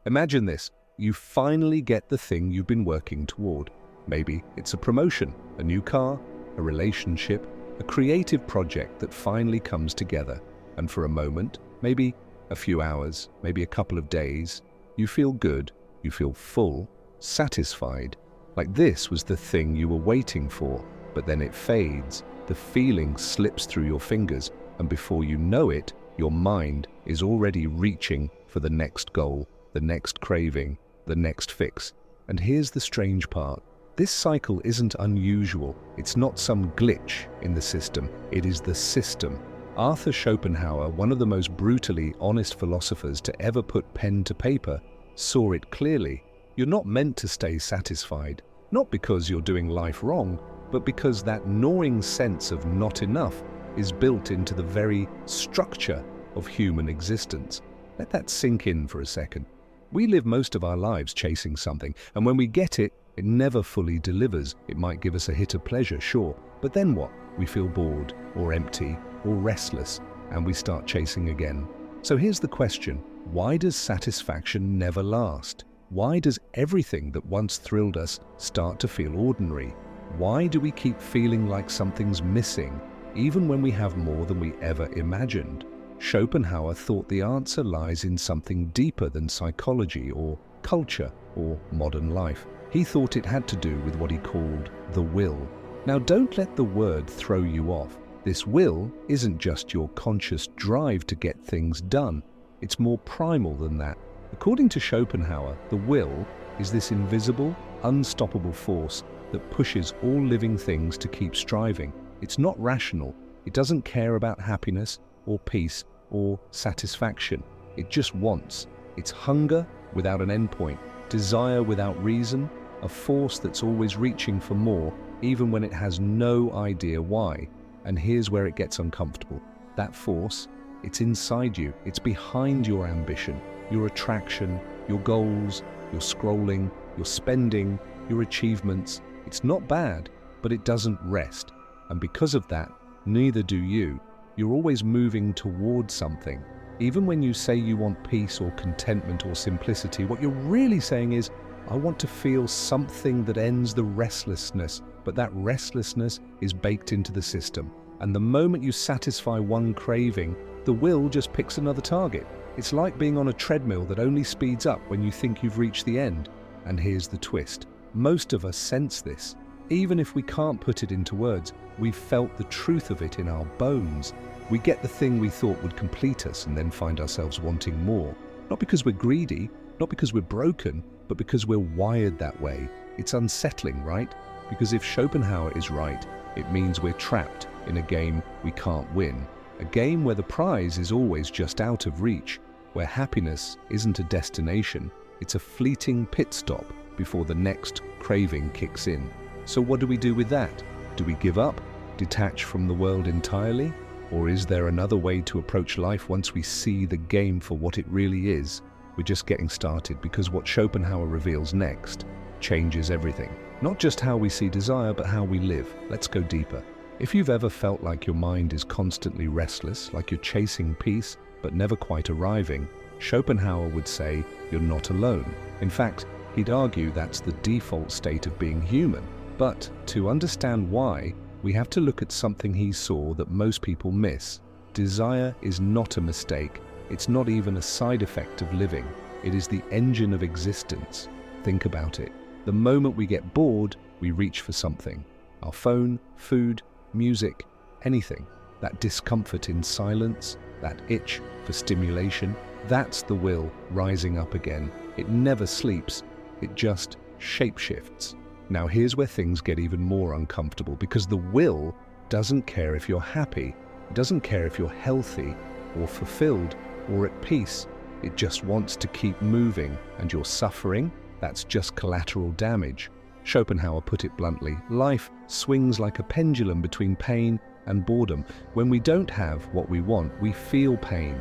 Imagine this. You finally get the thing you've been working toward. Maybe it's a promotion, a new car, a relationship, a creative project that finally comes together. And for a moment, maybe a few hours, maybe a couple of days, you feel good, you feel full, satisfied, like this was the thing you were waiting for. But then it fades, the feeling slips through your fingers, and before you know it, your mind is already reaching for the next goal, the next craving, the next fix. And here's the strange part. This cycle isn't unusual. It's not some glitch in the system. It is the system. Arthur Schopenhauer, one of the most brutally honest philosophers to ever put pen to paper, saw it clearly. You're not meant to stay satisfied, not because you're doing life wrong, but because that gnawing sense of not enough is built into the very structure of human existence. Let that sink in for a second. We live most of our lives chasing something, and when we get it, it never fully delivers. It might give us a hit of pleasure, sure, but then what? We feel bored, or empty, or restless, and we start chasing again. So here's the question. Why does satisfaction never last? Why does everything that once thrilled us start to feel ordinary? Why do we keep feeling like something's missing, even when we have more than we ever imagined? Schopenhauer thought the answer lies in something deeper than psychology or culture or modern life. He thought it had to do with what he called the will. Now, don't let the word throw you off. This will isn't just your conscious drive to get things done. It's more primal than that. According to Schopenhauer, the will is this invisible, unstoppable force that pushes all living things to keep striving. It's not rational. It doesn't care about happiness or peace or satisfaction. It just wants. It's hunger without an endpoint, desire without reason, a force that's always reaching for more, even when it has no idea why. And here's where it gets uncomfortable. That force, it's inside you. It's behind your ambition, your attraction, your goals, your scrolling, your spending, your achievements. It's not bad, but it doesn't rest. And because of that, neither do you. You're always moving towards something. Even when you say you want peace or contentment or simplicity, what you're really saying is, I want to feel something that ends the restlessness, but that restlessness is baked into the system. And the moment you satisfy one craving, the will just picks another target. It's like being on a treadmill that only speeds up when you think you've reached the end. And here's the twist. Most of us sense this. Even if we can't put it into words, we've felt the truth of it in our bones. We get the thing we thought would complete us and then find ourselves wanting more. Not because we're greedy, not because we're broken, but because we're wired that way. It's unsettling, right? Because if Schopenhauer is right, it means we're trapped in a game we can't win. A game where the prize is always just out of reach, where happiness isn't a destination, it's a fleeting pit stop before the next craving kicks in. So what do we do with that? Do we give up, detach from the world entirely? Or is there another way to approach life once we see the game for what it really is? We're just getting started, because what Schopenhauer reveals next changes everything. Not just how we see desire, but how we live. Let's go deeper. If you've ever felt like your mind is constantly restless, like you're chasing peace, but never quite arriving, Schopenhauer would say you're not alone. In fact, he'd argue that's the default state of being human. But to understand why, we have to look at something he saw that most people miss. Desire is not a mistake. It's not even a side effect of living. It is the engine of existence. Think about it. The moment we get bored, we reach for something. Our phone, food, music, anything. That discomfort in silence, that itch for stimulation, that's the will rising up again. It never sleeps. It just shapeshifts. Now here's where things get even more uncomfortable, because the will doesn't care if you're happy. It doesn't care if you're healthy or fulfilled or at peace. It just wants to keep moving, and your suffering, that's just collateral damage. Schopenhauer put it bluntly, life swings like a pendulum between pain and boredom. When we don't have what we want, we feel pain.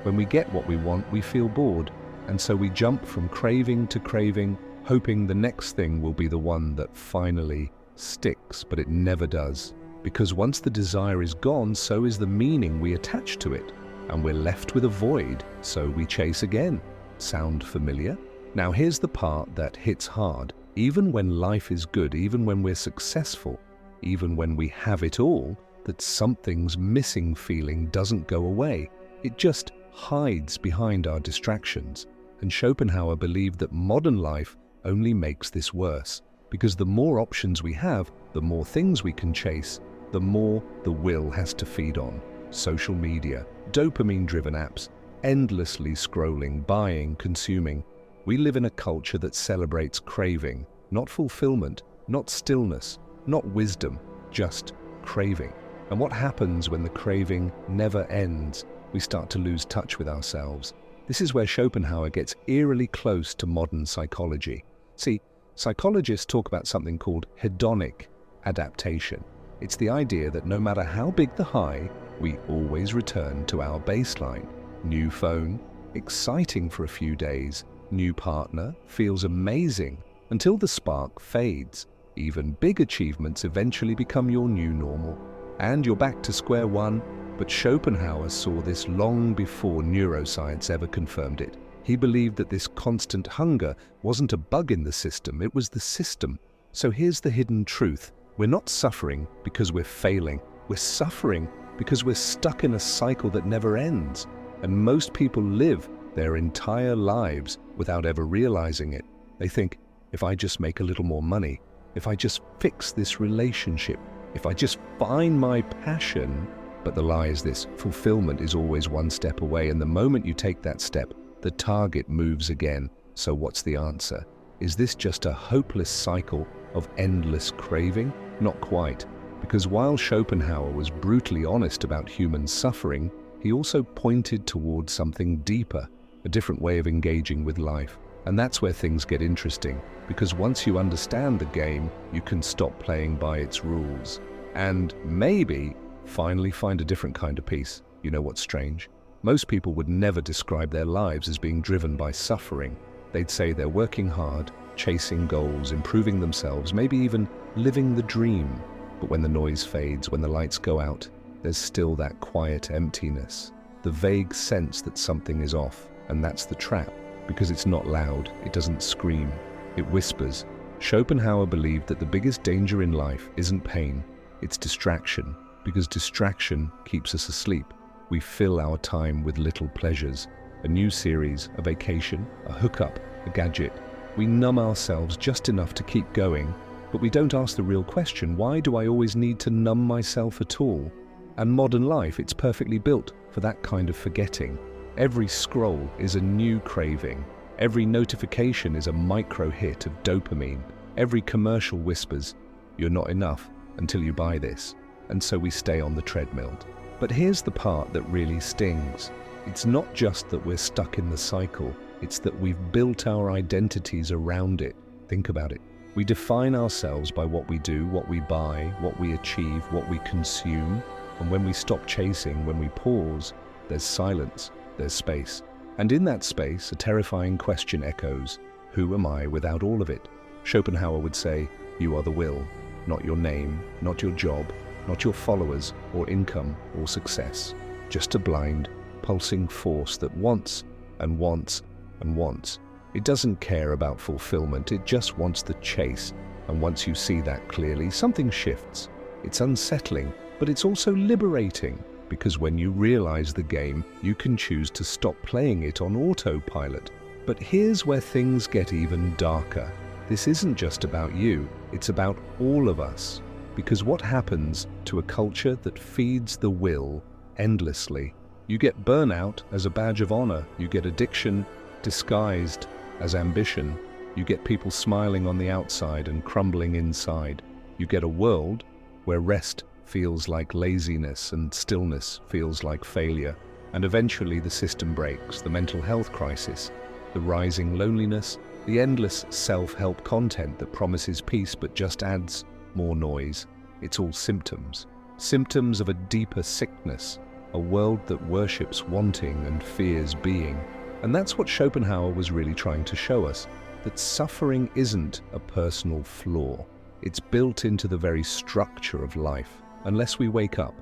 When we get what we want, we feel bored. And so we jump from craving to craving, hoping the next thing will be the one that finally sticks, but it never does. Because once the desire is gone, so is the meaning we attach to it. And we're left with a void, so we chase again. Sound familiar? Now here's the part that hits hard. Even when life is good, even when we're successful, even when we have it all, that something's missing feeling doesn't go away. It just hides behind our distractions. And Schopenhauer believed that modern life only makes this worse, because the more options we have, the more things we can chase, the more the will has to feed on. Social media, dopamine-driven apps, endlessly scrolling, buying, consuming. We live in a culture that celebrates craving, not fulfillment, not stillness, not wisdom, just craving. And what happens when the craving never ends? We start to lose touch with ourselves. This is where Schopenhauer gets eerily close to modern psychology. See, psychologists talk about something called hedonic adaptation. It's the idea that no matter how big the high, we always return to our baseline. New phone, exciting for a few days. New partner, feels amazing until the spark fades. Even big achievements eventually become your new normal. And you're back to square one. But Schopenhauer saw this long before neuroscience ever confirmed it. He believed that this constant hunger wasn't a bug in the system, it was the system. So here's the hidden truth. We're not suffering because we're failing. We're suffering because we're stuck in a cycle that never ends. And most people live their entire lives without ever realizing it. They think, if I just make a little more money, if I just fix this relationship, if I just find my passion. But the lie is this: fulfillment is always one step away, and the moment you take that step, the target moves again. So what's the answer? Is this just a hopeless cycle of endless craving? Not quite. Because while Schopenhauer was brutally honest about human suffering, he also pointed towards something deeper, a different way of engaging with life. And that's where things get interesting, because once you understand the game, you can stop playing by its rules. And maybe finally find a different kind of peace. You know what's strange? Most people would never describe their lives as being driven by suffering. They'd say they're working hard, chasing goals, improving themselves, maybe even living the dream. But when the noise fades, when the lights go out, there's still that quiet emptiness, the vague sense that something is off. And that's the trap, because it's not loud, it doesn't scream, it whispers. Schopenhauer believed that the biggest danger in life isn't pain, it's distraction. Because distraction keeps us asleep. We fill our time with little pleasures, a new series, a vacation, a hookup, a gadget. We numb ourselves just enough to keep going, but we don't ask the real question: why do I always need to numb myself at all? And modern life, it's perfectly built for that kind of forgetting. Every scroll is a new craving. Every notification is a micro hit of dopamine. Every commercial whispers, "You're not enough until you buy this." And so we stay on the treadmill. But here's the part that really stings. It's not just that we're stuck in the cycle, it's that we've built our identities around it. Think about it. We define ourselves by what we do, what we buy, what we achieve, what we consume. And when we stop chasing, when we pause, there's silence, there's space. And in that space, a terrifying question echoes: who am I without all of it? Schopenhauer would say, you are the will, not your name, not your job, not your followers or income or success. Just a blind, pulsing force that wants and wants and wants. It doesn't care about fulfillment, it just wants the chase. And once you see that clearly, something shifts. It's unsettling, but it's also liberating, because when you realize the game, you can choose to stop playing it on autopilot. But here's where things get even darker. This isn't just about you, it's about all of us. Because what happens to a culture that feeds the will endlessly? You get burnout as a badge of honor. You get addiction disguised as ambition. You get people smiling on the outside and crumbling inside. You get a world where rest feels like laziness and stillness feels like failure. And eventually the system breaks, the mental health crisis, the rising loneliness, the endless self-help content that promises peace but just adds more noise. It's all symptoms. Symptoms of a deeper sickness, a world that worships wanting and fears being. And that's what Schopenhauer was really trying to show us, that suffering isn't a personal flaw. It's built into the very structure of life. Unless we wake up,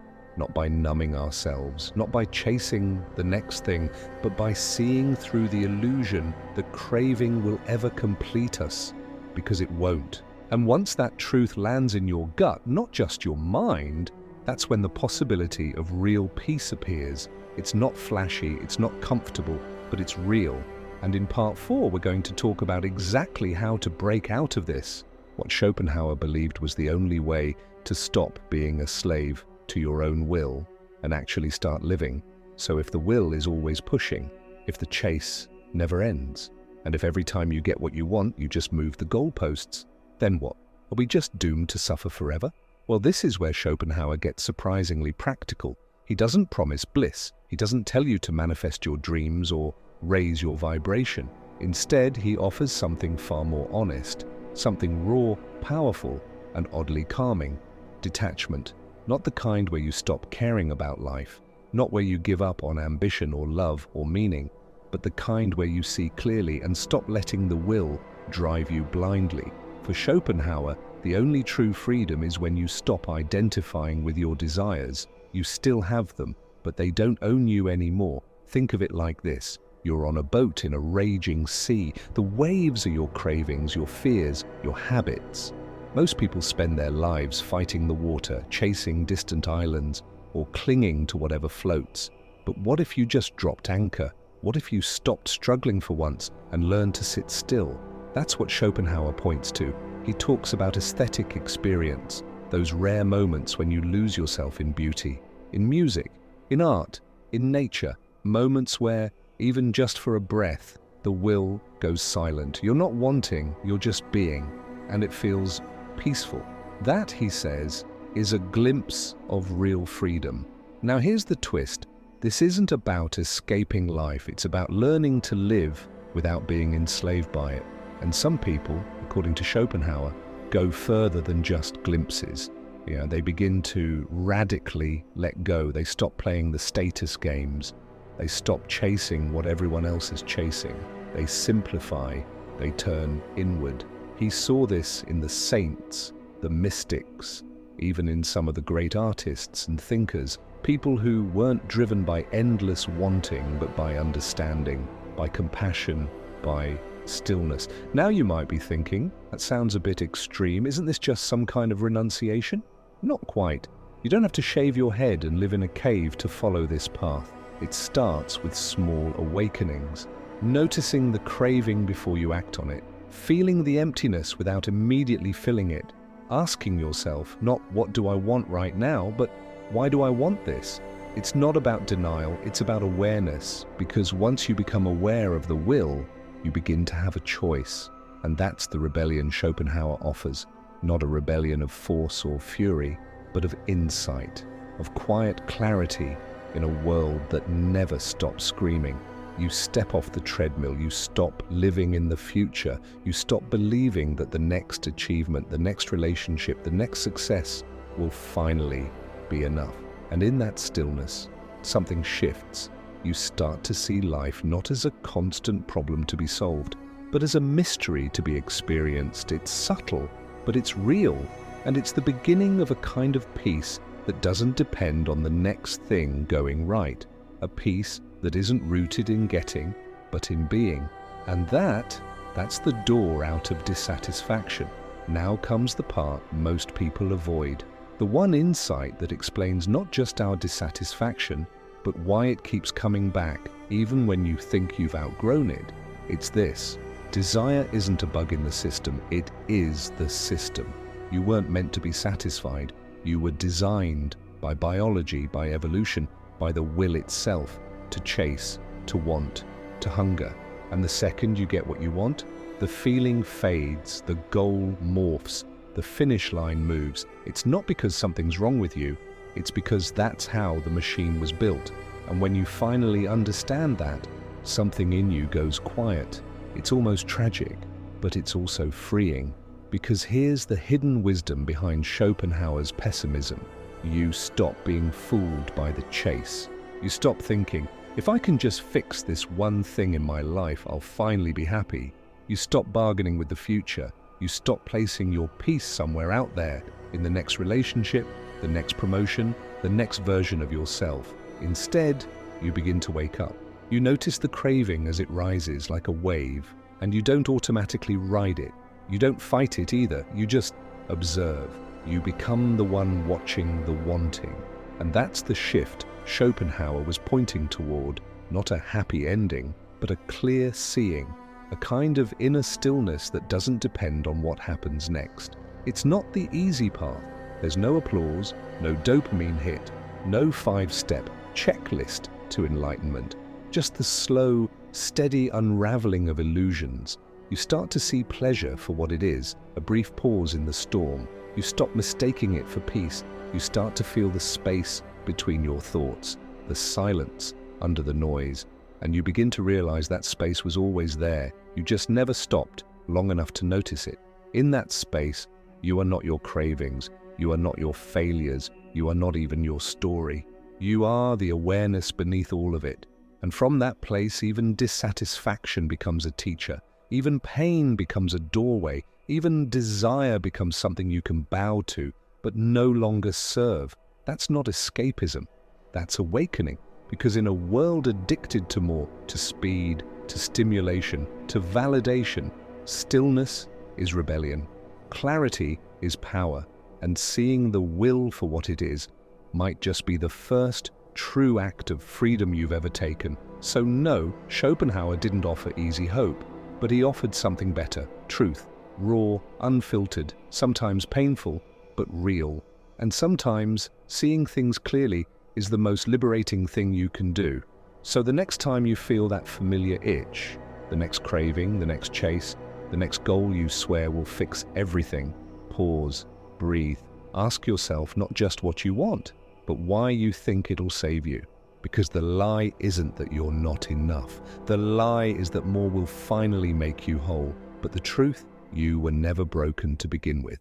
not by numbing ourselves, not by chasing the next thing, but by seeing through the illusion that craving will ever complete us, because it won't. And once that truth lands in your gut, not just your mind, that's when the possibility of real peace appears. It's not flashy, it's not comfortable, but it's real. And in part 4, we're going to talk about exactly how to break out of this, what Schopenhauer believed was the only way to stop being a slave to your own will and actually start living. So if the will is always pushing, if the chase never ends, and if every time you get what you want, you just move the goalposts, then what? Are we just doomed to suffer forever? Well, this is where Schopenhauer gets surprisingly practical. He doesn't promise bliss. He doesn't tell you to manifest your dreams or raise your vibration. Instead, he offers something far more honest, something raw, powerful, and oddly calming. Detachment. Not the kind where you stop caring about life, not where you give up on ambition or love or meaning, but the kind where you see clearly and stop letting the will drive you blindly. For Schopenhauer, the only true freedom is when you stop identifying with your desires. You still have them, but they don't own you anymore. Think of it like this. You're on a boat in a raging sea. The waves are your cravings, your fears, your habits. Most people spend their lives fighting the water, chasing distant islands, or clinging to whatever floats. But what if you just dropped anchor? What if you stopped struggling for once and learned to sit still? That's what Schopenhauer points to. He talks about aesthetic experience, those rare moments when you lose yourself in beauty, in music, in art, in nature, moments where, even just for a breath, the will goes silent. You're not wanting, you're just being, and it feels peaceful. That, he says, is a glimpse of real freedom. Now here's the twist. This isn't about escaping life, it's about learning to live without being enslaved by it. And some people, according to Schopenhauer, go further than just glimpses. They begin to radically let go. They stop playing the status games. They stop chasing what everyone else is chasing. They simplify. They turn inward. He saw this in the saints, the mystics, even in some of the great artists and thinkers, people who weren't driven by endless wanting, but by understanding, by compassion, by stillness. Now you might be thinking, that sounds a bit extreme. Isn't this just some kind of renunciation? Not quite. You don't have to shave your head and live in a cave to follow this path. It starts with small awakenings. Noticing the craving before you act on it. Feeling the emptiness without immediately filling it. Asking yourself, not what do I want right now, but why do I want this? It's not about denial, it's about awareness, because once you become aware of the will, you begin to have a choice, and that's the rebellion Schopenhauer offers. Not a rebellion of force or fury, but of insight, of quiet clarity in a world that never stops screaming. You step off the treadmill, you stop living in the future, you stop believing that the next achievement, the next relationship, the next success will finally be enough. And in that stillness, something shifts. You start to see life not as a constant problem to be solved, but as a mystery to be experienced. It's subtle, but it's real, and it's the beginning of a kind of peace that doesn't depend on the next thing going right. A peace that isn't rooted in getting, but in being. And that's the door out of dissatisfaction. Now comes the part most people avoid. The one insight that explains not just our dissatisfaction, but why it keeps coming back, even when you think you've outgrown it. It's this. Desire isn't a bug in the system, it is the system. You weren't meant to be satisfied. You were designed by biology, by evolution, by the will itself, to chase, to want, to hunger. And the second you get what you want, the feeling fades, the goal morphs, the finish line moves. It's not because something's wrong with you, it's because that's how the machine was built. And when you finally understand that, something in you goes quiet. It's almost tragic, but it's also freeing. Because here's the hidden wisdom behind Schopenhauer's pessimism. You stop being fooled by the chase. You stop thinking, if I can just fix this one thing in my life, I'll finally be happy. You stop bargaining with the future. You stop placing your peace somewhere out there, in the next relationship, the next promotion, the next version of yourself. Instead, you begin to wake up. You notice the craving as it rises like a wave, and you don't automatically ride it. You don't fight it either, you just observe. You become the one watching the wanting. And that's the shift Schopenhauer was pointing toward, not a happy ending, but a clear seeing, a kind of inner stillness that doesn't depend on what happens next. It's not the easy path. There's no applause, no dopamine hit, no 5-step checklist to enlightenment. Just the slow, steady unraveling of illusions. You start to see pleasure for what it is, a brief pause in the storm. You stop mistaking it for peace. You start to feel the space between your thoughts, the silence under the noise, and you begin to realize that space was always there. You just never stopped long enough to notice it. In that space, you are not your cravings, you are not your failures, you are not even your story. You are the awareness beneath all of it. And from that place, even dissatisfaction becomes a teacher. Even pain becomes a doorway. Even desire becomes something you can bow to, but no longer serve. That's not escapism. That's awakening. Because in a world addicted to more, to speed, to stimulation, to validation, stillness is rebellion. Clarity is power. And seeing the will for what it is might just be the first true act of freedom you've ever taken. So no, Schopenhauer didn't offer easy hope, but he offered something better, truth, raw, unfiltered, sometimes painful, but real. And sometimes seeing things clearly is the most liberating thing you can do. So the next time you feel that familiar itch, the next craving, the next chase, the next goal you swear will fix everything, pause, breathe, ask yourself not just what you want, but why you think it'll save you. Because the lie isn't that you're not enough. The lie is that more will finally make you whole. But the truth, you were never broken to begin with.